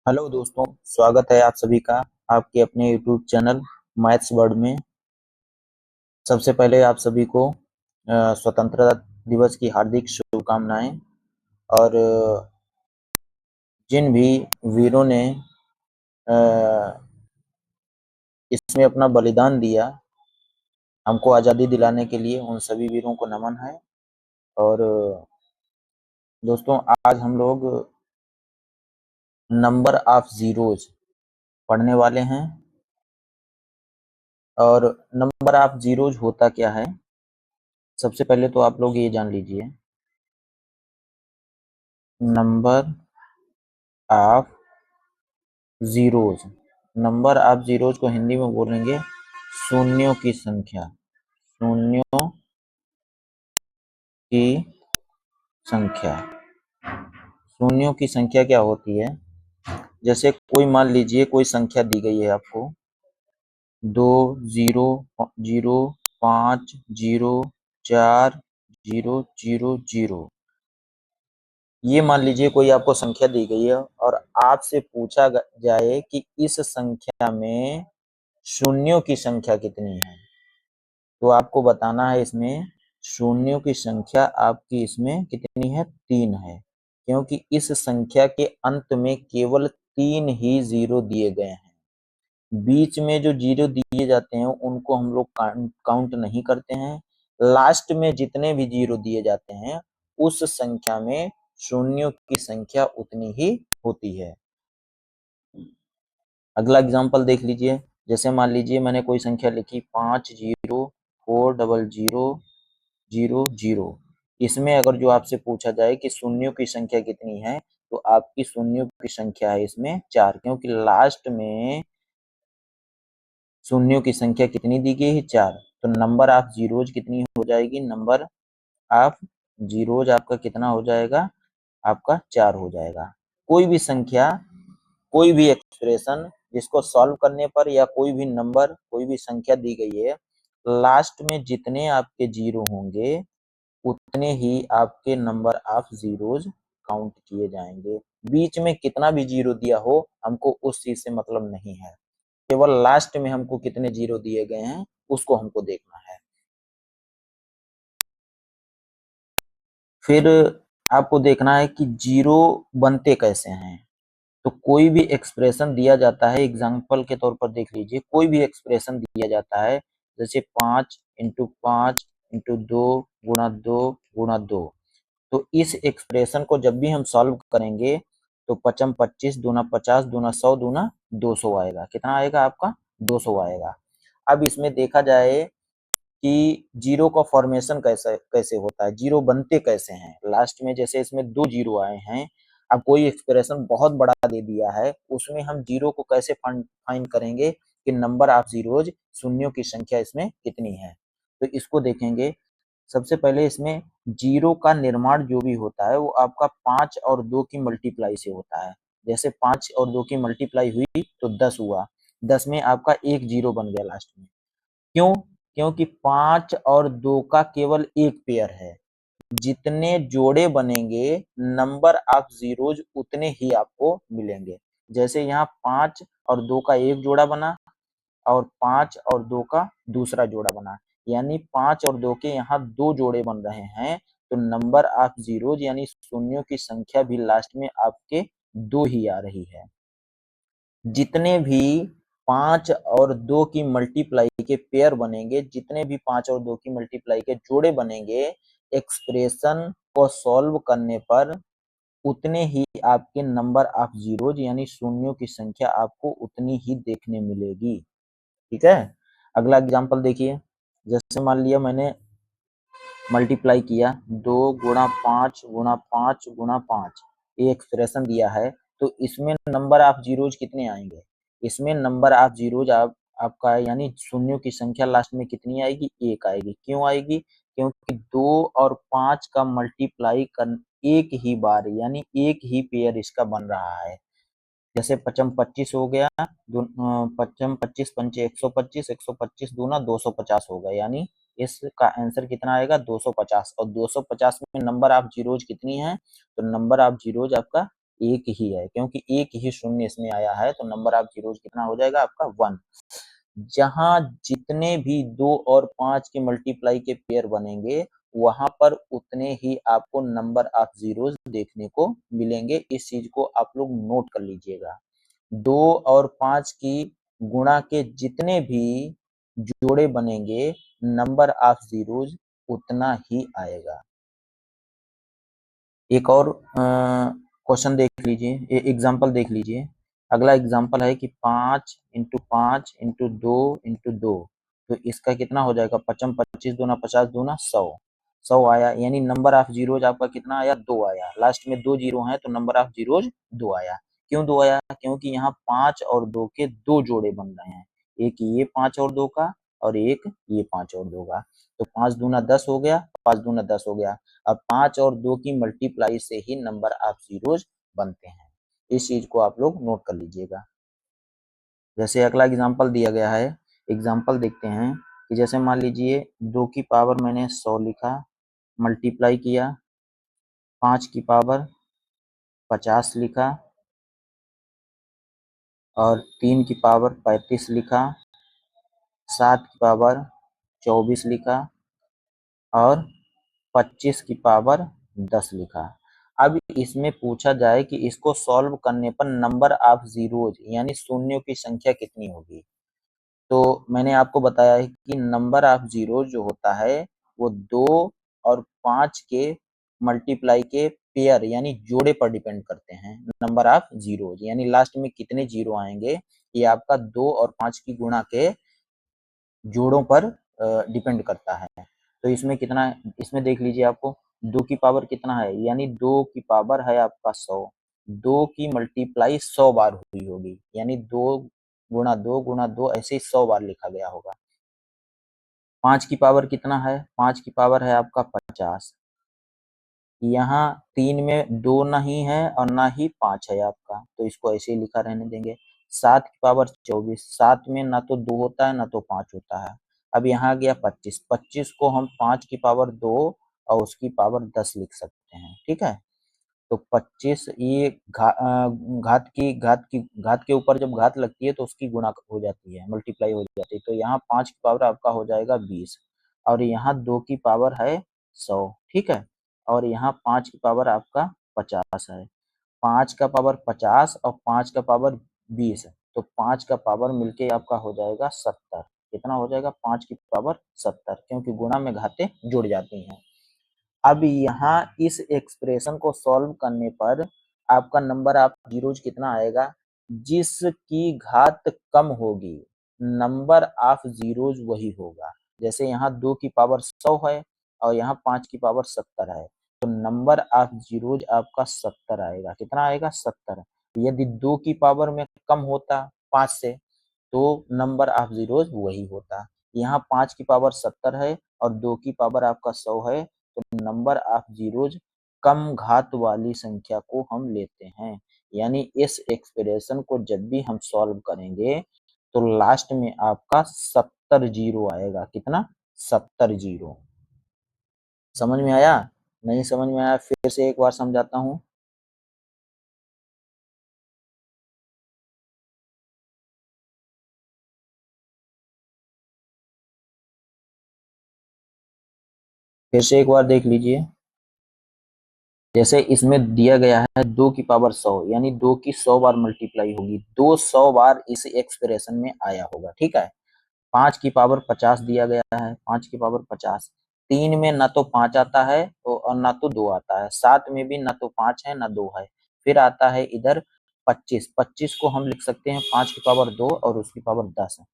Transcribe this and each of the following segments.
Hello दोस्तों, स्वागत है आप सभी का आपके अपने यूट्यूब चैनल मैथ्स वर्ड में। सबसे पहले आप सभी को स्वतंत्रता दिवस की हार्दिक शुभकामनाएं। और जिन भी वीरों ने अ, इसमें अपना बलिदान दिया हमको आज़ादी दिलाने के लिए, उन सभी वीरों को नमन है। और दोस्तों, आज हम लोग नंबर ऑफ जीरोज पढ़ने वाले हैं। और नंबर ऑफ जीरोज होता क्या है, सबसे पहले तो आप लोग ये जान लीजिए। Number of zeros, number of zeros को हिंदी में बोलेंगे शून्यों की संख्या। शून्यों की संख्या, शून्यों की संख्या क्या होती है? जैसे कोई मान लीजिए कोई संख्या दी गई है आपको 2 0 0 5 0 4 0 0 0। ये मान लीजिए कोई आपको संख्या दी गई है और आपसे पूछा जाए कि इस संख्या में शून्यों की संख्या कितनी है, तो आपको बताना है इसमें शून्यों की संख्या आपकी इसमें कितनी है, 3 है। क्योंकि इस संख्या के अंत में केवल 3 ही जीरो दिए गए हैं। बीच में जो जीरो दिए जाते हैं उनको हम लोग काउंट नहीं करते हैं। लास्ट में जितने भी जीरो दिए जाते हैं उस संख्या में शून्यों की संख्या उतनी ही होती है। अगला एग्जांपल देख लीजिए। जैसे मान लीजिए मैंने कोई संख्या लिखी 50400000। इसमें अगर जो आपसे पूछा जाए कि शून्यों की संख्या कितनी है, तो आपकी शून्यों की संख्या है इसमें 4, क्योंकि लास्ट में शून्यों की संख्या कितनी दी गई है, 4। तो नंबर ऑफ जीरोज कितनी हो जाएगी, नंबर ऑफ जीरोज आपका कितना हो जाएगा, आपका 4 हो जाएगा। कोई भी संख्या, कोई भी एक्सप्रेशन जिसको सॉल्व करने पर या कोई भी नंबर, कोई भी संख्या दी गई है, लास्ट में जितने आपके जीरो होंगे उतने ही आपके नंबर ऑफ जीरोज काउंट किए जाएंगे। बीच में कितना भी जीरो दिया हो हमको उस चीज से मतलब नहीं है, केवल लास्ट में हमको कितने जीरो दिए गए हैं उसको हमको देखना है। फिर आपको देखना है कि जीरो बनते कैसे हैं। तो कोई भी एक्सप्रेशन दिया जाता है, एग्जाम्पल के तौर पर देख लीजिए, कोई भी एक्सप्रेशन दिया जाता है जैसे 5 × 5 × 2 × 2 तो इस एक्सप्रेशन को जब भी हम सॉल्व करेंगे तो 55 दूना 50 दूना 100 दूना 200 आएगा। कितना आएगा आपका, 200 आएगा। अब इसमें देखा जाए कि जीरो का फॉर्मेशन कैसे कैसे होता है, जीरो बनते कैसे हैं। लास्ट में जैसे इसमें 2 जीरो आए हैं, अब कोई एक्सप्रेशन बहुत बड़ा दे दिया है, उसमें हम जीरो को कैसे फाइंड करेंगे कि नंबर ऑफ जीरोज, शून्यों की संख्या इसमें कितनी है। तो इसको देखेंगे। सबसे पहले इसमें जीरो का निर्माण जो भी होता है वो आपका 5 और 2 की मल्टीप्लाई से होता है। जैसे 5 और 2 की मल्टीप्लाई हुई तो 10 हुआ, 10 में आपका एक जीरो बन गया लास्ट में। क्यों? क्योंकि 5 और 2 का केवल एक पेयर है। जितने जोड़े बनेंगे नंबर ऑफ जीरोज उतने ही आपको मिलेंगे। जैसे यहाँ 5 और 2 का एक जोड़ा बना और 5 और 2 का दूसरा जोड़ा बना, यानी 5 और 2 के यहाँ 2 जोड़े बन रहे हैं। तो नंबर ऑफ जीरोज यानी शून्यों की संख्या भी लास्ट में आपके 2 ही आ रही है। जितने भी 5 और 2 की मल्टीप्लाई के पेयर बनेंगे, जितने भी 5 और 2 की मल्टीप्लाई के जोड़े बनेंगे, एक्सप्रेशन को सॉल्व करने पर उतने ही आपके नंबर ऑफ जीरोज यानी शून्यों की संख्या आपको उतनी ही देखने मिलेगी। ठीक है। अगला एग्जांपल देखिए। जैसे मान लिया मैंने मल्टीप्लाई किया 2 × 5 × 5 × 5, ये एक्सप्रेशन दिया है। तो इसमें नंबर ऑफ जीरोज कितने आएंगे, इसमें नंबर ऑफ जीरोज आपका यानी शून्यों की संख्या लास्ट में कितनी आएगी, 1 आएगी। क्यों आएगी? क्योंकि 2 और 5 का मल्टीप्लाई कर एक ही बार यानी एक ही पेयर इसका बन रहा है। जैसे 55 हो गया, 55 पंचे 125, 125 दूना 250 होगा, यानी इसका आंसर कितना आएगा, 250। और 250 में नंबर ऑफ जीरोज कितनी है, तो नंबर ऑफ जीरोज आपका एक ही है, क्योंकि एक ही शून्य इसमें आया है, तो नंबर ऑफ जीरोज कितना हो जाएगा आपका 1। जहां जितने भी 2 और 5 के मल्टीप्लाई के पेयर बनेंगे, वहां पर उतने ही आपको नंबर ऑफ जीरोज देखने को मिलेंगे। इस चीज को आप लोग नोट कर लीजिएगा। 2 और 5 की गुणा के जितने भी जोड़े बनेंगे, नंबर ऑफ जीरोज उतना ही आएगा। एक और क्वेश्चन देख लीजिए, एग्जाम्पल देख लीजिए। अगला एग्जाम्पल है कि 5 इंटू 5 इंटू 2 इंटू 2, तो इसका कितना हो जाएगा? 55 25 दूना 50 दूना 100, 100 आया। यानी नंबर ऑफ जीरोज आपका कितना आया? 2 आया। लास्ट में 2 जीरो हैं, तो नंबर ऑफ जीरोज 2 आया। क्यों 2 आया? क्योंकि यहाँ 5 और 2 के 2 जोड़े बन रहे हैं, एक ये 5 और 2 का और एक ये 5 और 2 का। तो 5 दूना 10 हो गया, 5 दूना 10 हो गया। अब 5 और 2 की मल्टीप्लाई से ही नंबर ऑफ जीरोज बनते हैं। इस चीज को आप लोग नोट कर लीजिएगा। जैसे अगला एग्जांपल दिया गया है, एग्जांपल देखते हैं कि जैसे मान लीजिए 2 की पावर मैंने 100 लिखा, मल्टीप्लाई किया, 5 की पावर 50 लिखा और 3 की पावर 35 लिखा, 7 की पावर 24 लिखा और 25 की पावर 10 लिखा। अब इसमें पूछा जाए कि इसको सॉल्व करने पर नंबर ऑफ जीरोज यानी शून्यों की संख्या कितनी होगी। तो मैंने आपको बताया है कि नंबर ऑफ जीरो जो होता है वो 2 और 5 के मल्टीप्लाई के पेयर यानी जोड़े पर डिपेंड करते हैं। नंबर ऑफ जीरो यानी लास्ट में कितने जीरो आएंगे, ये आपका 2 और 5 की गुणा के जोड़ों पर डिपेंड करता है। तो इसमें कितना है, इसमें देख लीजिए आपको 2 की पावर कितना है, यानी 2 की पावर है आपका 100। 2 की मल्टीप्लाई 100 बार हुई होगी, यानी 2 गुणा 2 गुणा 2 ऐसे ही 100 बार लिखा गया होगा। 5 की पावर कितना है? 5 की पावर है आपका 50। यहाँ 3 में 2 नहीं है और ना ही 5 है आपका, तो इसको ऐसे ही लिखा रहने देंगे। 7 की पावर 24, 7 में ना तो 2 होता है ना तो 5 होता है। अब यहाँ आ गया 25, 25 को हम 5 की पावर 2 और उसकी पावर 10 लिख सकते हैं, ठीक है। तो 25 ये घात के ऊपर जब घात लगती है तो उसकी गुणा हो जाती है, मल्टीप्लाई हो जाती है। तो यहाँ 5 की पावर आपका हो जाएगा 20 और यहाँ 2 की पावर है 100, ठीक है। और यहाँ 5 की पावर आपका 50 है। 5 का पावर 50 और 5 का पावर 20, तो 5 का पावर मिलके आपका हो जाएगा 70। कितना हो जाएगा? 5 की पावर 70, क्योंकि गुणा में घातें जुड़ जाती हैं। अब यहाँ इस एक्सप्रेशन को सॉल्व करने पर आपका नंबर ऑफ जीरोज कितना आएगा? जिसकी घात कम होगी, नंबर ऑफ जीरोज वही होगा। जैसे यहाँ 2 की पावर 100 है और यहाँ 5 की पावर 70 है, तो नंबर ऑफ जीरोज आपका 70 आएगा। कितना आएगा? 70। यदि 2 की पावर में कम होता 5 से, तो नंबर ऑफ जीरोज वही होता। यहाँ 5 की पावर 70 है और 2 की पावर आपका 100 है, तो नंबर ऑफ जीरोज कम घात वाली संख्या को हम लेते हैं। यानी इस एक्सप्रेशन को जब भी हम सॉल्व करेंगे तो लास्ट में आपका 70 जीरो आएगा। कितना? 70 जीरो। समझ में आया? नहीं समझ में आया फिर से एक बार समझाता हूँ। फिर से एक बार देख लीजिए। जैसे इसमें दिया गया है 2 की पावर 100, यानी 2 की 100 बार मल्टीप्लाई होगी, 2 100 बार इस एक्सप्रेशन में आया होगा, ठीक है। 5 की पावर 50 दिया गया है, 5 की पावर 50, 3 में ना तो 5 आता है और ना तो 2 आता है, 7 में भी ना तो 5 है ना 2 है। फिर आता है इधर 25, 25 को हम लिख सकते हैं 5 की पावर 2 और उसकी पावर 10 है।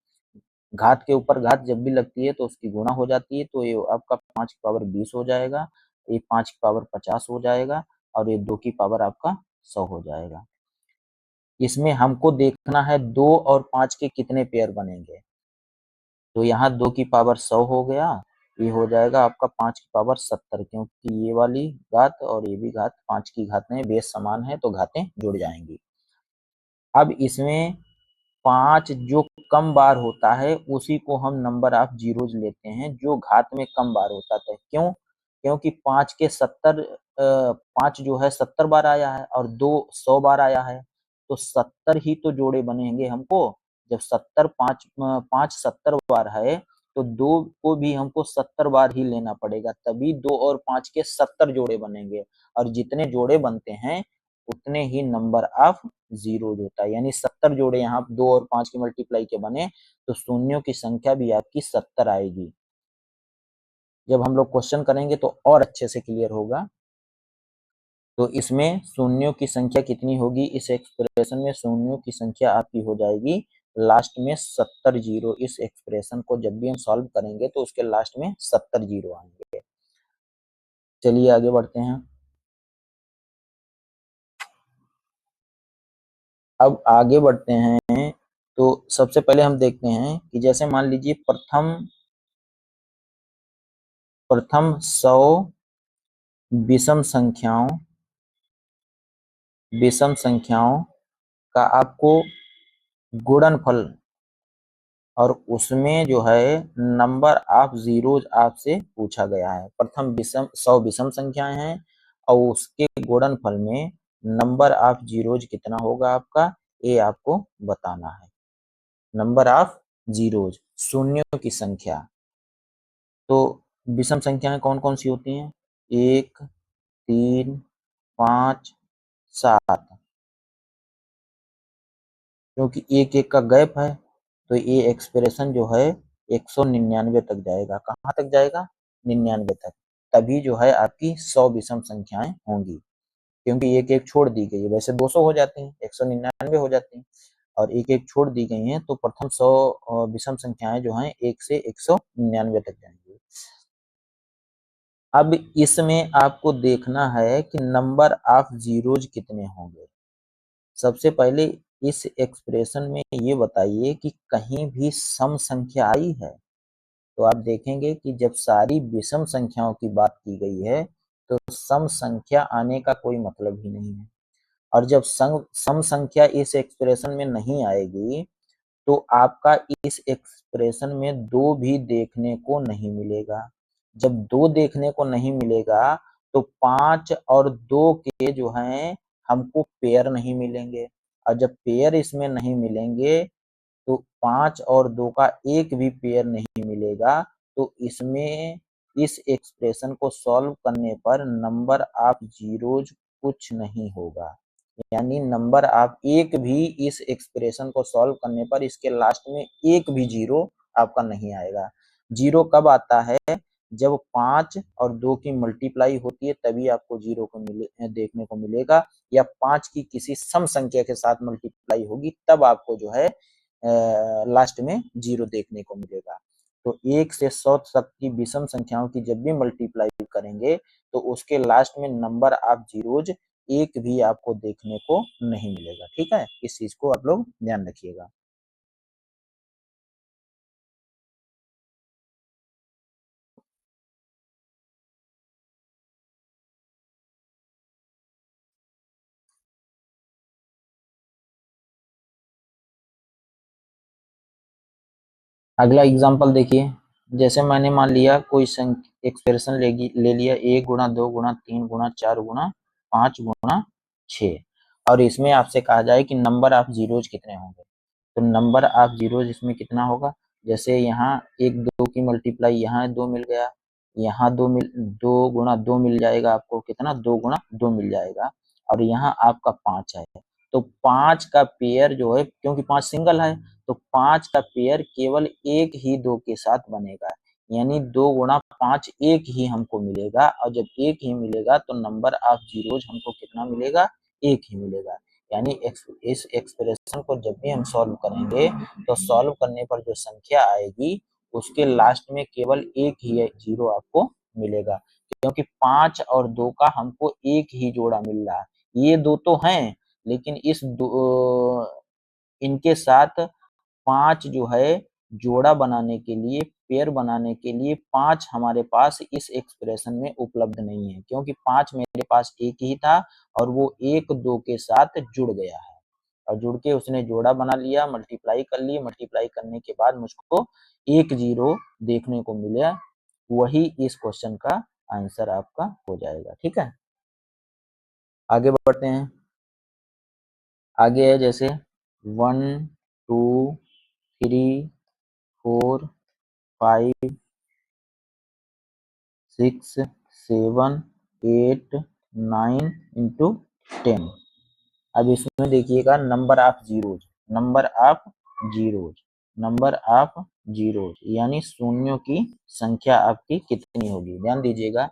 घात के ऊपर घात जब भी लगती है तो उसकी गुणा हो जाती है, तो ये आपका 5 की पावर 20 हो जाएगा, ये 5 की पावर 50 हो जाएगा और ये 2 की पावर आपका 100 हो जाएगा। इसमें हमको देखना है 2 और 5 के कितने पेयर बनेंगे। तो यहाँ 2 की पावर 100 हो गया, ये हो जाएगा आपका 5 की पावर 70, क्योंकि ये वाली घात और ये भी घात 5 की घातें बेस समान है तो घातें जुड़ जाएंगी। अब इसमें 5 जो कम बार होता है उसी को हम नंबर ऑफ जीरोज लेते हैं, जो घात में कम बार होता है। क्यों? क्योंकि 5 के 70 5 जो है 70 बार आया है और 2 100 बार आया है, तो 70 ही तो जोड़े बनेंगे हमको। जब 5 70 बार है, तो 2 को भी हमको 70 बार ही लेना पड़ेगा, तभी 2 और 5 के 70 जोड़े बनेंगे, और जितने जोड़े बनते हैं उतने ही नंबर ऑफ ज़ीरोज़ होता है। यानी 70 जोड़े यहाँ 2 और 5 के मल्टीप्लाई के बने, तो शून्यों की संख्या भी आपकी 70 आएगी। जब हम लोग क्वेश्चन करेंगे तो और अच्छे से क्लियर होगा। तो इसमें शून्यों की संख्या कितनी होगी, इस एक्सप्रेशन में शून्यों की संख्या आपकी हो जाएगी लास्ट में 70 जीरो। इस एक्सप्रेशन को जब भी हम सॉल्व करेंगे तो उसके लास्ट में 70 जीरो आएंगे। चलिए आगे बढ़ते हैं। अब आगे बढ़ते हैं तो सबसे पहले हम देखते हैं कि जैसे मान लीजिए प्रथम 100 विषम संख्याओं का आपको गुणनफल और उसमें जो है नंबर ऑफ जीरोज आपसे पूछा गया है। प्रथम 100 विषम संख्याएं हैं और उसके गुणनफल में नंबर ऑफ जीरोज कितना होगा आपका, ये आपको बताना है। नंबर ऑफ जीरोज, शून्यों की संख्या। तो विषम संख्याएं कौन कौन सी होती हैं, 1 3 5 7। क्योंकि एक एक का गैप है तो ये एक्सप्रेशन जो है 199 तक जाएगा। कहाँ तक जाएगा, 99 तक। तभी जो है आपकी 100 विषम संख्याएं होंगी, क्योंकि एक एक छोड़ दी गई है। वैसे 200 हो जाती हैं, 199 हो जाती हैं, और एक एक छोड़ दी गई हैं, तो प्रथम 100 विषम संख्याएं जो हैं 1 से 199 तक जाएंगी। अब इसमें आपको देखना है कि नंबर ऑफ जीरोज कितने होंगे। सबसे पहले इस एक्सप्रेशन में ये बताइए कि कहीं भी सम संख्या आई है। तो आप देखेंगे कि जब सारी विषम संख्याओं की बात की गई है तो सम संख्या आने का कोई मतलब ही नहीं है। और जब सम संख्या इस एक्सप्रेशन में नहीं आएगी तो आपका इस एक्सप्रेशन में 2 भी देखने को नहीं मिलेगा। जब 2 देखने को नहीं मिलेगा तो 5 और 2 के जो हैं हमको पेयर नहीं मिलेंगे, और जब पेयर इसमें नहीं मिलेंगे तो 5 और 2 का एक भी पेयर नहीं मिलेगा। तो इसमें इस एक्सप्रेशन को सॉल्व करने पर नंबर ऑफ जीरोज कुछ नहीं होगा। यानी नंबर ऑफ एक भी इस एक्सप्रेशन को सॉल्व करने पर इसके लास्ट में एक भी जीरो आपका नहीं आएगा। जीरो कब आता है, जब 5 और 2 की मल्टीप्लाई होती है तभी आपको जीरो को देखने को मिलेगा, या 5 की किसी सम संख्या के साथ मल्टीप्लाई होगी तब आपको जो है लास्ट में जीरो देखने को मिलेगा। तो 1 से 100 तक की विषम संख्याओं की जब भी मल्टीप्लाई करेंगे तो उसके लास्ट में नंबर ऑफ जीरोज एक भी आपको देखने को नहीं मिलेगा। ठीक है, इस चीज को आप लोग ध्यान रखिएगा। अगला एग्जांपल देखिए। जैसे मैंने मान लिया कोई एक्सप्रेशन ले लिया 1 गुणा 2 गुणा 3 गुणा 4 गुणा 5 गुणा 6, और इसमें आपसे कहा जाए कि नंबर ऑफ जीरोज कितने होंगे। तो नंबर ऑफ जीरोज इसमें कितना होगा, जैसे यहाँ 1 2 की मल्टीप्लाई यहाँ 2 मिल गया, यहाँ 2 गुणा 2 मिल जाएगा आपको, कितना 2 गुणा 2 मिल जाएगा, और यहाँ आपका 5 है। तो 5 का पेयर जो है, क्योंकि 5 सिंगल है, तो 5 का पेयर केवल एक ही 2 के साथ बनेगा। यानी 2 गुणा 5 एक ही हमको मिलेगा, और जब एक ही मिलेगा तो नंबर ऑफ जीरोज हमको कितना मिलेगा, एक ही मिलेगा। यानी इस एक्सप्रेशन को जब भी हम सॉल्व करेंगे तो सॉल्व करने पर जो संख्या आएगी उसके लास्ट में केवल एक ही जीरो आपको मिलेगा, क्योंकि 5 और 2 का हमको एक ही जोड़ा मिल रहा है। ये दो तो हैं, लेकिन इनके साथ 5 जो है जोड़ा बनाने के लिए, पेयर बनाने के लिए 5 हमारे पास इस एक्सप्रेशन में उपलब्ध नहीं है, क्योंकि 5 मेरे पास एक ही था और वो 1 2 के साथ जुड़ गया है, और जुड़ के उसने जोड़ा बना लिया, मल्टीप्लाई कर ली, मल्टीप्लाई करने के बाद मुझको एक जीरो देखने को मिला। वही इस क्वेश्चन का आंसर आपका हो जाएगा। ठीक है, आगे बढ़ते हैं। आगे है जैसे 1 2 3 4 5 6 7 8 9 इंटू 10। अब इसमें देखिएगा number of zeros, number of zeros, number of zeros यानी शून्यों की संख्या आपकी कितनी होगी। ध्यान दीजिएगा,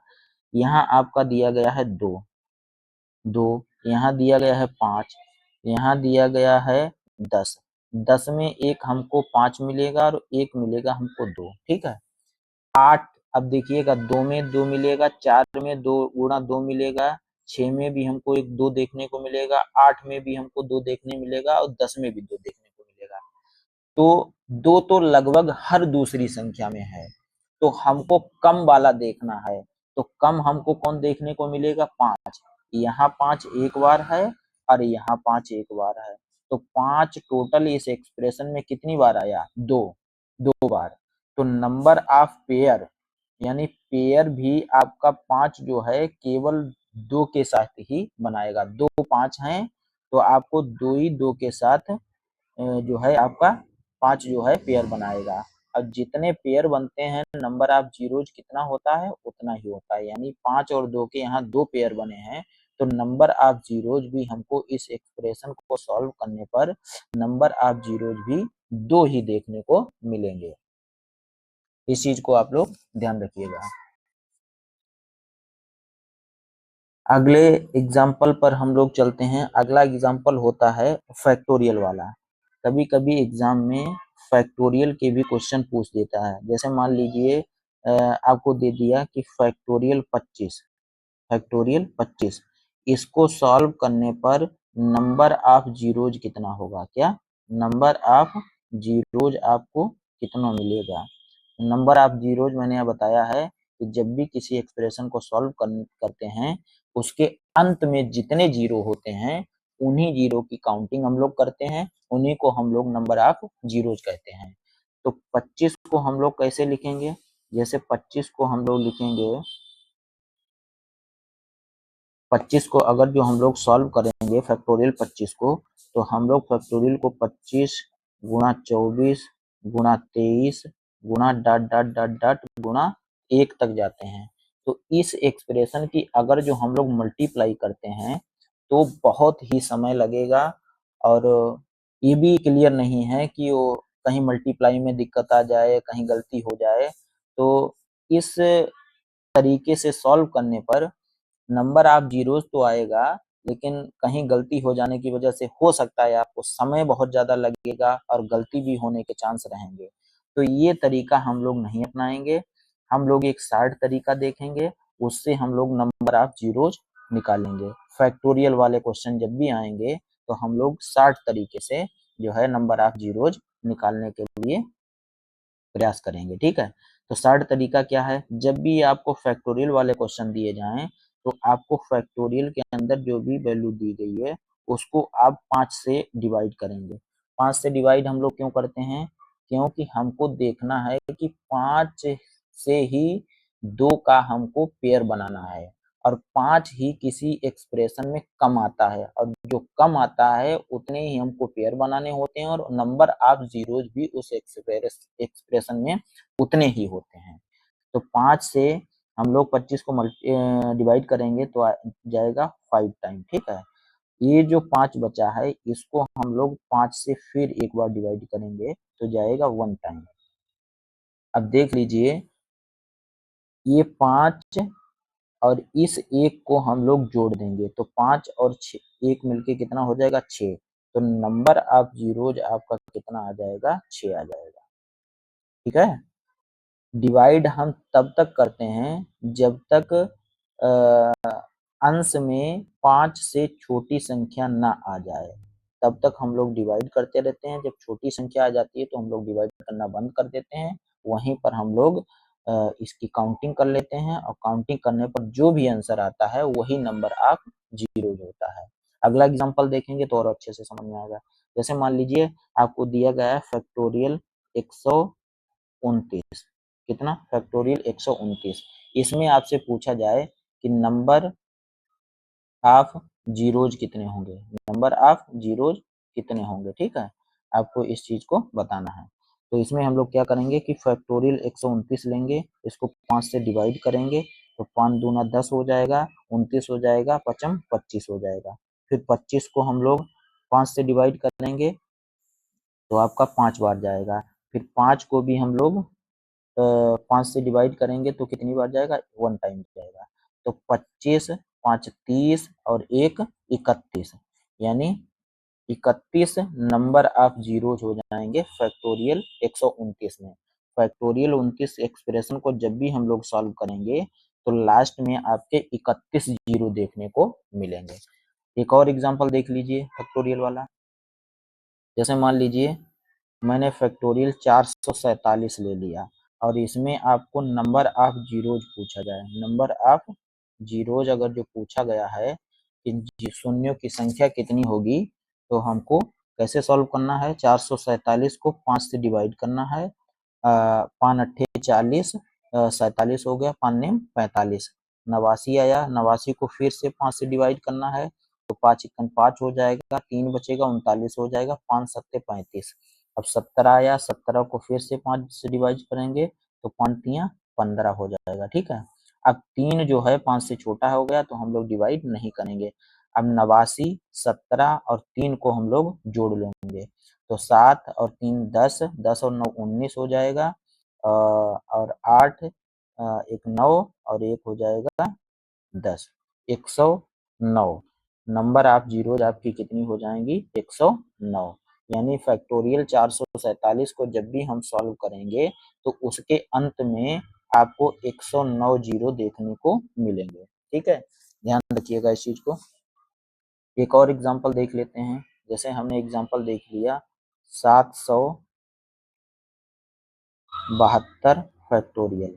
यहाँ आपका दिया गया है 2, यहाँ दिया गया है 5, यहाँ दिया गया है 10। 10 में एक हमको 5 मिलेगा और एक मिलेगा हमको 2। ठीक है, 8। अब देखिएगा 2 में 2 मिलेगा, 4 में 2 गुणा 2 मिलेगा, 6 में भी हमको एक 2 देखने को मिलेगा, 8 में भी हमको 2 देखने मिलेगा और 10 में भी 2 देखने को मिलेगा। तो 2 तो लगभग हर दूसरी संख्या में है, तो हमको कम वाला देखना है। तो कम हमको कौन देखने को मिलेगा? 5। यहाँ 5 एक बार है और यहाँ 5 एक बार है, तो 5 टोटल इस एक्सप्रेशन में कितनी बार आया? 2 बार। तो नंबर ऑफ पेयर यानी पेयर भी आपका 5 जो है केवल 2 के साथ ही बनाएगा। 2 5 हैं तो आपको 2 ही 2 के साथ जो है आपका 5 जो है पेयर बनाएगा। अब जितने पेयर बनते हैं नंबर ऑफ जीरोज कितना होता है? उतना ही होता है। यानी 5 और 2 के यहाँ 2 पेयर बने हैं, तो नंबर ऑफ जीरोज भी हमको इस एक्सप्रेशन को सॉल्व करने पर नंबर ऑफ जीरोज भी 2 ही देखने को मिलेंगे। इस चीज को आप लोग ध्यान रखिएगा। अगले एग्जाम्पल पर हम लोग चलते हैं। अगला एग्जाम्पल होता है फैक्टोरियल वाला। कभी कभी एग्जाम में फैक्टोरियल के भी क्वेश्चन पूछ देता है। जैसे मान लीजिए आपको दे दिया कि फैक्टोरियल 25, फैक्टोरियल 25, इसको सॉल्व करने पर नंबर ऑफ जीरोज कितना होगा? क्या नंबर ऑफ जीरोज आपको कितना मिलेगा? नंबर ऑफ जीरोज मैंने यहाँ बताया है कि जब भी किसी एक्सप्रेशन को सॉल्व करते हैं उसके अंत में जितने जीरो होते हैं उन्हीं जीरो की काउंटिंग हम लोग करते हैं, उन्हीं को हम लोग नंबर ऑफ जीरोज कहते हैं। तो 25 को हम लोग कैसे लिखेंगे? जैसे 25 को हम लोग लिखेंगे, 25 को अगर जो हम लोग सॉल्व करेंगे फैक्टोरियल 25 को, तो हम लोग फैक्टोरियल को 25 गुणा 24 गुणा 23 गुणा डॉट डॉट डॉट डॉट गुणा 1 तक जाते हैं। तो इस एक्सप्रेशन की अगर जो हम लोग मल्टीप्लाई करते हैं तो बहुत ही समय लगेगा और ये भी क्लियर नहीं है कि वो कहीं मल्टीप्लाई में दिक्कत आ जाए, कहीं गलती हो जाए। तो इस तरीके से सॉल्व करने पर नंबर ऑफ जीरोज तो आएगा, लेकिन कहीं गलती हो जाने की वजह से हो सकता है आपको समय बहुत ज्यादा लगेगा और गलती भी होने के चांस रहेंगे। तो ये तरीका हम लोग नहीं अपनाएंगे। हम लोग एक शार्ट तरीका देखेंगे, उससे हम लोग नंबर ऑफ जीरोज निकालेंगे। फैक्टोरियल वाले क्वेश्चन जब भी आएंगे तो हम लोग शार्ट तरीके से जो है नंबर ऑफ जीरोज निकालने के लिए प्रयास करेंगे। ठीक है, तो शार्ट तरीका क्या है? जब भी आपको फैक्टोरियल वाले क्वेश्चन दिए जाएं तो आपको फैक्टोरियल के अंदर जो भी वैल्यू दी गई है उसको आप 5 से डिवाइड करेंगे। 5 से डिवाइड हम लोग क्यों करते हैं? क्योंकि हमको देखना है कि 5 से ही 2 का हमको पेयर बनाना है और 5 ही किसी एक्सप्रेशन में कम आता है और जो कम आता है उतने ही हमको पेयर बनाने होते हैं और नंबर ऑफ जीरोज भी उस एक्सप्रेशन में उतने ही होते हैं। तो 5 से हम लोग 25 को डिवाइड करेंगे तो जाएगा 5 टाइम। ठीक है, ये जो 5 बचा है इसको हम लोग 5 से फिर एक बार डिवाइड करेंगे तो जाएगा 1 टाइम। अब देख लीजिए, ये 5 और इस 1 को हम लोग जोड़ देंगे तो 5 और 6 1 मिलके कितना हो जाएगा? 6। तो नंबर ऑफ जीरोज आपका कितना आ जाएगा? 6 आ जाएगा। ठीक है, डिवाइड हम तब तक करते हैं जब तक अंश में 5 से छोटी संख्या ना आ जाए, तब तक हम लोग डिवाइड करते रहते हैं। जब छोटी संख्या आ जाती है तो हम लोग डिवाइड करना बंद कर देते हैं। वहीं पर हम लोग इसकी काउंटिंग कर लेते हैं और काउंटिंग करने पर जो भी आंसर आता है वही नंबर ऑफ जीरोज होता है। अगला एग्जांपल देखेंगे तो और अच्छे से समझ में आएगा। जैसे मान लीजिए आपको दिया गया है फैक्टोरियल 129, कितना, फैक्टोरियल 129। इसमें आपसे पूछा जाए कि नंबर ऑफ जीरोज कितने होंगे, नंबर ऑफ जीरोज कितने होंगे, ठीक है, आपको इस चीज को बताना है। तो इसमें हम लोग क्या करेंगे कि फैक्टोरियल 129 लेंगे, इसको 5 से डिवाइड करेंगे, तो 5 दूना 10 हो जाएगा, 29 हो जाएगा, पचम 25 हो जाएगा। फिर 25 को हम लोग 5 से डिवाइड करेंगे तो आपका 5 बार जाएगा। फिर 5 को भी हम लोग 5 से डिवाइड करेंगे तो कितनी बार जाएगा, 1 टाइम जाएगा। तो 25, 5 30 और 1 31, यानी 31 नंबर ऑफ जीरोज हो जाएंगे फैक्टोरियल 129 में। फैक्टोरियल 29 एक्सप्रेशन को जब भी हम लोग सॉल्व करेंगे तो लास्ट में आपके 31 जीरो देखने को मिलेंगे। एक और एग्जांपल देख लीजिए फैक्टोरियल वाला। जैसे मान लीजिए मैंने फैक्टोरियल 447 ले लिया और इसमें आपको नंबर ऑफ जीरोज पूछा जाए, नंबर ऑफ जीरोज अगर जो पूछा गया है कि शून्यों की संख्या कितनी होगी, तो हमको कैसे सॉल्व करना है, 447 को 5 से डिवाइड करना है, 5 अट्ठे 40, 47 हो गया, 5 नेम 45, 89 आया, 89 को फिर से 5 से डिवाइड करना है, तो 5 इक्कन 5 हो जाएगा, 3 बचेगा, 39 हो जाएगा, 5 सत्ते 35। अब 17 आया, 17 को फिर से 5 से डिवाइड करेंगे तो 5 तियां 15 हो जाएगा, ठीक है। अब 3 जो है 5 से छोटा हो गया तो हम लोग डिवाइड नहीं करेंगे। अब 89, 17 और 3 को हम लोग जोड़ लेंगे, तो 7 और 3 10, 10 और 9 19 हो जाएगा, और 8 एक 9 और 1 हो जाएगा 10, 109 नंबर ऑफ जीरोज आपकी कितनी हो जाएंगी, 109। यानी फैक्टोरियल 447 को जब भी हम सॉल्व करेंगे तो उसके अंत में आपको 109 जीरो देखने को मिलेंगे, ठीक है, ध्यान रखिएगा इस चीज को। एक और एग्जांपल देख लेते हैं। जैसे हमने एग्जांपल देख लिया 772 फैक्टोरियल,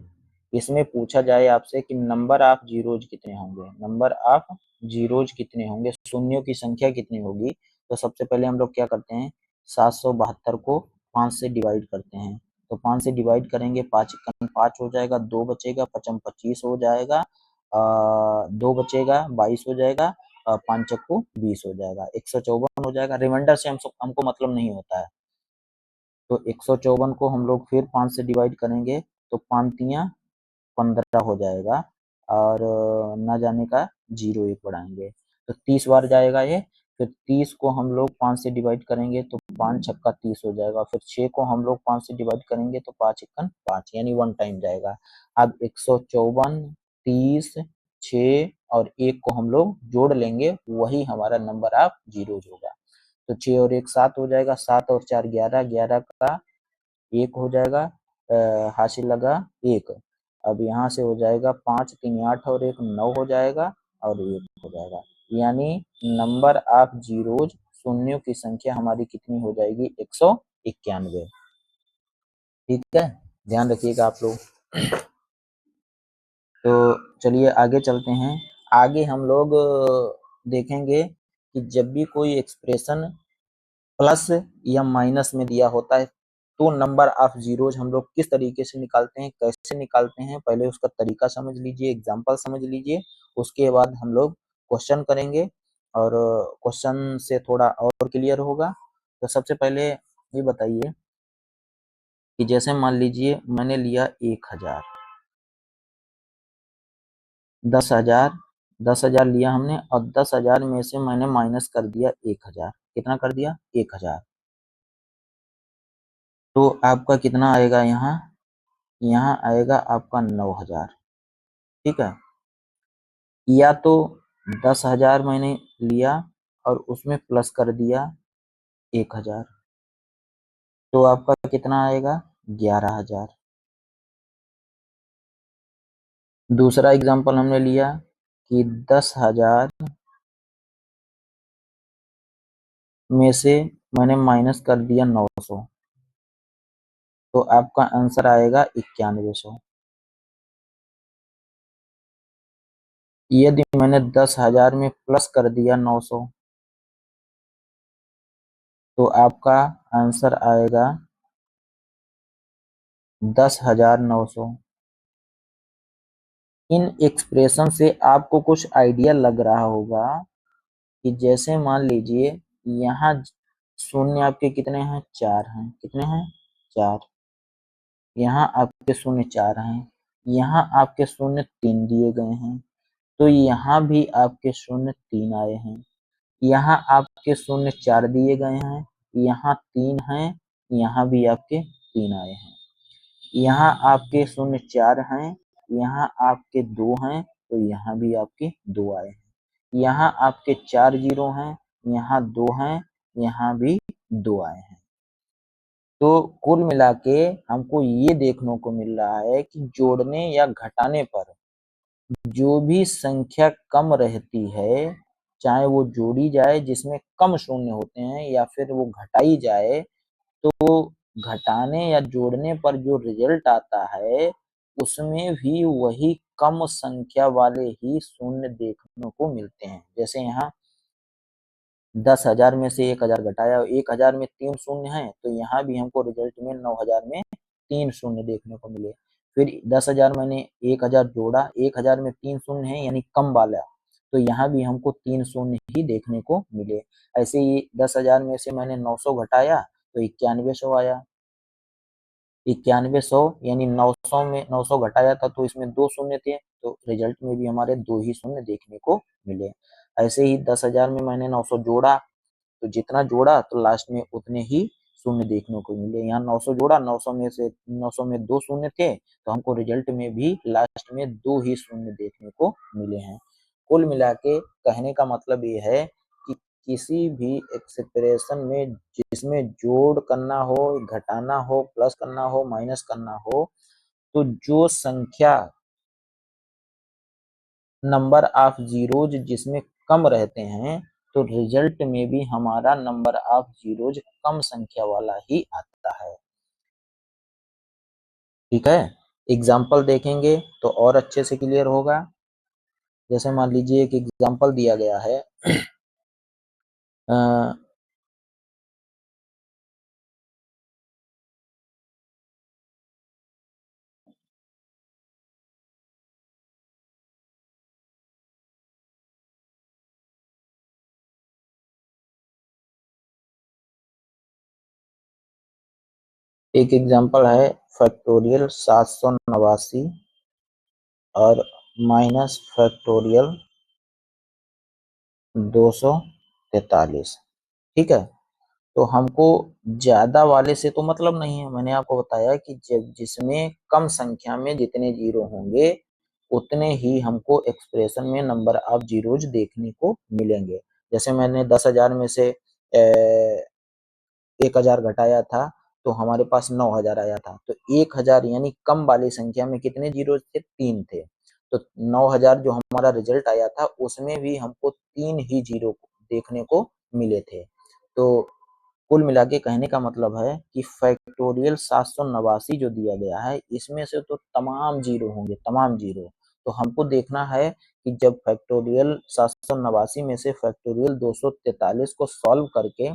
इसमें पूछा जाए आपसे कि नंबर ऑफ जीरोज कितने होंगे, नंबर ऑफ जीरोज कितने होंगे, शून्यों की संख्या कितनी होगी। तो सबसे पहले हम लोग क्या करते हैं, 772 को 5 से डिवाइड करते हैं, तो 5 से डिवाइड करेंगे, 5 इक्कन 5 हो जाएगा, 2 बचेगा, पचम 25 हो जाएगा, 2 बचेगा 22 हो जाएगा, 5 चक्कू 20 हो जाएगा, 154 हो जाएगा। रिमाइंडर से हमको मतलब नहीं होता है, तो 154 को हम लोग फिर 5 से डिवाइड करेंगे तो 5 तियां 15 हो जाएगा, और ना जाने का जीरो एक बढ़ाएंगे तो 30 बार जाएगा ये। फिर 30 को हम लोग 5 से डिवाइड करेंगे तो 5 छक्का 30 हो जाएगा, फिर 6 को हम लोग 5 से डिवाइड करेंगे तो 5 इक्कन 5, यानी 1 टाइम जाएगा। अब 154, 30, 6 और 1 को हम लोग जोड़ लेंगे, वही हमारा नंबर ऑफ जीरोज होगा। तो 6 और 1 7 हो जाएगा, 7 और 4 11, 11 का 1 हो जाएगा, हासिल लगा 1। अब यहाँ से हो जाएगा 5 3 8 और 1 9 हो जाएगा और 1 हो जाएगा, यानी नंबर ऑफ जीरोज शून्यों की संख्या हमारी कितनी हो जाएगी, 191, ठीक है, ध्यान रखिएगा आप लोग। तो चलिए आगे चलते हैं। आगे हम लोग देखेंगे कि जब भी कोई एक्सप्रेशन प्लस या माइनस में दिया होता है तो नंबर ऑफ जीरोज हम लोग किस तरीके से निकालते हैं, कैसे निकालते हैं, पहले उसका तरीका समझ लीजिए, एग्जांपल समझ लीजिए, उसके बाद हम लोग क्वेश्चन करेंगे और क्वेश्चन से थोड़ा और क्लियर होगा। तो सबसे पहले ये बताइए कि जैसे मान लीजिए मैंने लिया 1000, 10,000, 10,000 लिया हमने और 10,000 में से मैंने माइनस कर दिया 1,000, कितना कर दिया, 1,000, तो आपका कितना आएगा यहाँ, यहाँ आएगा आपका 9,000, ठीक है। या तो 10,000 मैंने लिया और उसमें प्लस कर दिया 1,000, तो आपका कितना आएगा, 11,000। दूसरा एग्जांपल हमने लिया कि 10,000 में से मैंने माइनस कर दिया 900, तो आपका आंसर आएगा 9100। यदि मैंने 10,000 में प्लस कर दिया 900 तो आपका आंसर आएगा 10,900। इन एक्सप्रेशन से आपको कुछ आइडिया लग रहा होगा कि जैसे मान लीजिए यहाँ शून्य आपके कितने हैं, 4 हैं, कितने हैं, 4। यहाँ आपके शून्य 4 हैं, यहाँ आपके शून्य 3 दिए गए हैं, तो यहाँ भी आपके शून्य 3 आए हैं। यहाँ आपके शून्य 4 दिए गए हैं, यहाँ 3 हैं, यहाँ भी आपके 3 आए हैं। यहाँ आपके शून्य 4 हैं, यहाँ आपके 2 हैं, तो यहाँ भी आपके 2 आए हैं। यहाँ आपके 4 जीरो हैं, यहाँ 2 हैं, यहाँ भी 2 आए हैं। तो कुल मिला के हमको ये देखने को मिल रहा है कि जोड़ने या घटाने पर जो भी संख्या कम रहती है, चाहे वो जोड़ी जाए जिसमें कम शून्य होते हैं या फिर वो घटाई जाए, तो घटाने या जोड़ने पर जो रिजल्ट आता है उसमें भी वही कम संख्या वाले ही शून्य देखने को मिलते हैं। जैसे यहाँ 10,000 में से 1,000 घटाया, 1,000 में 3 शून्य हैं, तो यहाँ भी हमको रिजल्ट में 9,000 में 3 शून्य देखने को मिले। फिर 10,000 मैंने 1,000 जोड़ा, 1,000 में 3 शून्य है यानी कम वाला, तो यहाँ भी हमको 3 शून्य ही देखने को मिले। ऐसे ही 10,000 में से मैंने 900 घटाया तो 9100 आया। 9100 यानी 900 में 900 घटाया था तो इसमें 2 शून्य थे, तो रिजल्ट में भी हमारे 2 ही शून्य देखने को मिले। ऐसे ही 10,000 में मैंने 900 जोड़ा, तो जितना जोड़ा तो लास्ट में उतने ही शून्य देखने को मिले। यहाँ 900 जोड़ा, 900 में 2 शून्य थे, तो हमको रिजल्ट में भी लास्ट में 2 ही शून्य देखने को मिले हैं। कुल मिला के कहने का मतलब ये है कि किसी भी एक्सप्रेशन में जिसमें जोड़ करना हो, घटाना हो, प्लस करना हो, माइनस करना हो, तो जो संख्या नंबर ऑफ जीरोज जिसमें कम रहते हैं, तो रिजल्ट में भी हमारा नंबर ऑफ जीरोज कम संख्या वाला ही आता है। ठीक है, एग्जाम्पल देखेंगे तो और अच्छे से क्लियर होगा। जैसे मान लीजिए एक एग्जाम्पल दिया गया है, अ, एक एग्जाम्पल है फैक्टोरियल 789 और माइनस फैक्टोरियल 243। ठीक है, तो हमको ज्यादा वाले से तो मतलब नहीं है। मैंने आपको बताया कि जब जिसमें कम संख्या में जितने जीरो होंगे उतने ही हमको एक्सप्रेशन में नंबर ऑफ जीरोज देखने को मिलेंगे। जैसे मैंने 10,000 में से 1,000 घटाया था तो हमारे पास 9,000 आया था, तो 1,000 यानी कम वाली संख्या में कितने जीरो थे, 3 थे। तो 9,000 जो हमारा रिजल्ट आया था उसमें भी हमको 3 ही जीरो देखने को मिले थे। तो कुल मिला के कहने का मतलब है कि फैक्टोरियल 789 जो दिया गया है इसमें से तो तमाम जीरो होंगे, तमाम जीरो। तो हमको देखना है कि जब फैक्टोरियल 789 में से फैक्टोरियल 243 को सॉल्व करके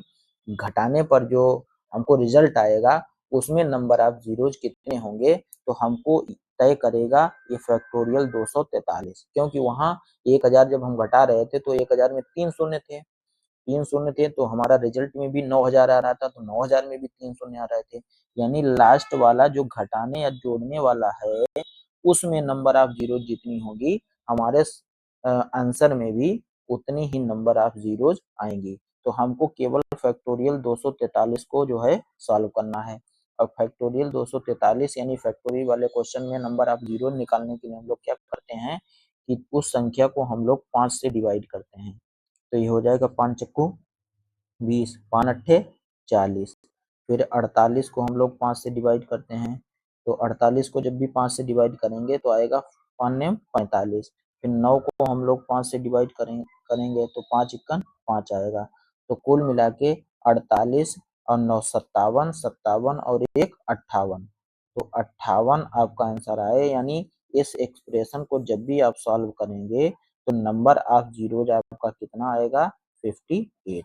घटाने पर जो हमको रिजल्ट आएगा उसमें नंबर ऑफ जीरोज कितने होंगे, तो हमको तय करेगा ये फैक्टोरियल 243, क्योंकि वहां 1,000 जब हम घटा रहे थे तो 1,000 में 3 शून्य थे, 3 शून्य थे, तो हमारा रिजल्ट में भी 9,000 आ रहा था, तो 9,000 में भी 3 शून्य आ रहे थे। यानी लास्ट वाला जो घटाने या जोड़ने वाला है उसमें नंबर ऑफ जीरो जितनी होगी हमारे आंसर में भी उतनी ही नंबर ऑफ जीरोज आएंगी। तो हमको केवल फैक्टोरियल 243 को जो है सॉल्व करना है। और फैक्टोरियल 243 यानी फैक्टोरियल वाले क्वेश्चन में नंबर ऑफ जीरो निकालने के लिए हम लोग क्या करते हैं कि उस संख्या को हम लोग 5 से डिवाइड करते हैं। तो ये हो जाएगा 5 चक्कू 20, 5 अट्ठे 40। फिर 48 को हम लोग 5 से डिवाइड करते हैं, तो 48 को जब भी 5 से डिवाइड करेंगे तो आएगा 5 नेम 45। फिर 9 को हम लोग 5 से डिवाइड करेंगे तो 5 इक्कन 5 आएगा। तो कुल मिला के 48 और 9 57, 57 और 1 58, तो 58 आपका आंसर आए। यानी इस एक्सप्रेशन को जब भी आप सॉल्व करेंगे तो नंबर ऑफ जीरोज आपका कितना आएगा, 58।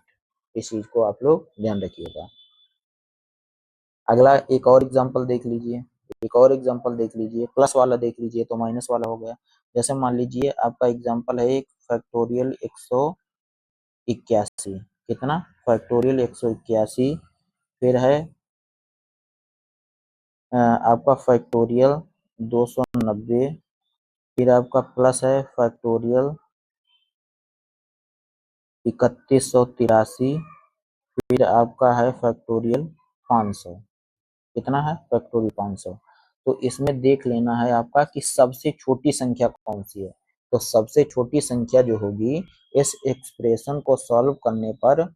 इस चीज को आप लोग ध्यान रखिएगा। अगला एक और एग्जांपल देख लीजिए। एक और एग्जांपल देख लीजिए, प्लस वाला देख लीजिए तो माइनस वाला हो गया। जैसे मान लीजिए आपका एग्जांपल है एक फैक्टोरियल 181, कितना फैक्टोरियल 181, फिर है आपका फैक्टोरियल 290, फिर आपका प्लस है फैक्टोरियल 3183, फिर आपका है फैक्टोरियल 500, कितना है फैक्टोरियल 500। तो इसमें देख लेना है आपका कि सबसे छोटी संख्या कौन सी है। तो सबसे छोटी संख्या जो होगी इस एक्सप्रेशन को सॉल्व करने पर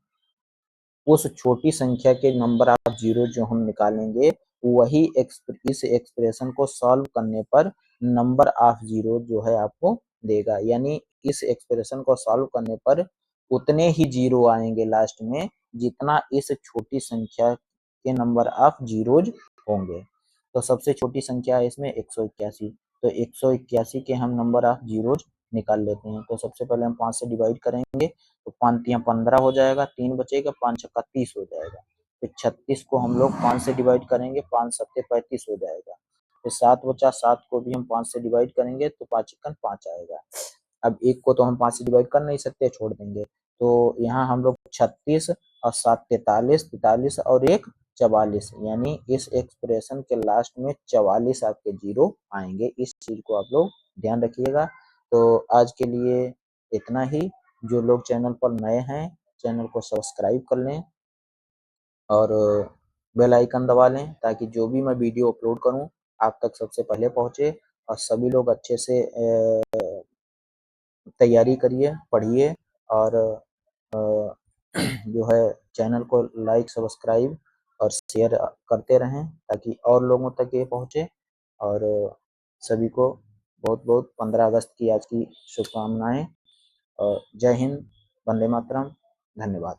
उस छोटी संख्या के नंबर ऑफ जीरो जो हम निकालेंगे वही इस एक्सप्रेशन को सॉल्व करने पर नंबर ऑफ जीरो जो है आपको देगा। यानी इस एक्सप्रेशन को सॉल्व करने पर उतने ही जीरो आएंगे लास्ट में जितना इस छोटी संख्या के नंबर ऑफ जीरोज होंगे। तो सबसे छोटी संख्या है इसमें 181, तो 181 के हम नंबर ऑफ जीरोज निकाल लेते हैं। तो सबसे पहले हम 5 से डिवाइड करेंगे तो 5 तिया 15 हो जाएगा, 3 बचेगा, 5 छक्का 30 हो जाएगा। फिर 36 को हम लोग 5 से डिवाइड करेंगे, 5 सत्ते 35 हो जाएगा। फिर 7 बचा, 7 को भी हम 5 से डिवाइड करेंगे तो 5 चिकन 5 आएगा। अब एक को तो हम 5 से डिवाइड कर नहीं सकते, छोड़ देंगे। तो यहाँ हम लोग 36 और 7 43, 43 और 1 44, यानी इस एक्सप्रेशन के लास्ट में 44 आपके जीरो आएंगे। इस चीज को आप लोग ध्यान रखिएगा। तो आज के लिए इतना ही। जो लोग चैनल पर नए हैं चैनल को सब्सक्राइब कर लें और बेल आइकन दबा लें ताकि जो भी मैं वीडियो अपलोड करूं आप तक सबसे पहले पहुंचे। और सभी लोग अच्छे से तैयारी करिए, पढ़िए और जो है चैनल को लाइक सब्सक्राइब और शेयर करते रहें ताकि और लोगों तक ये पहुंचे। और सभी को बहुत बहुत 15 अगस्त की आज की शुभकामनाएं। और जय हिंद, वंदे मातरम, धन्यवाद।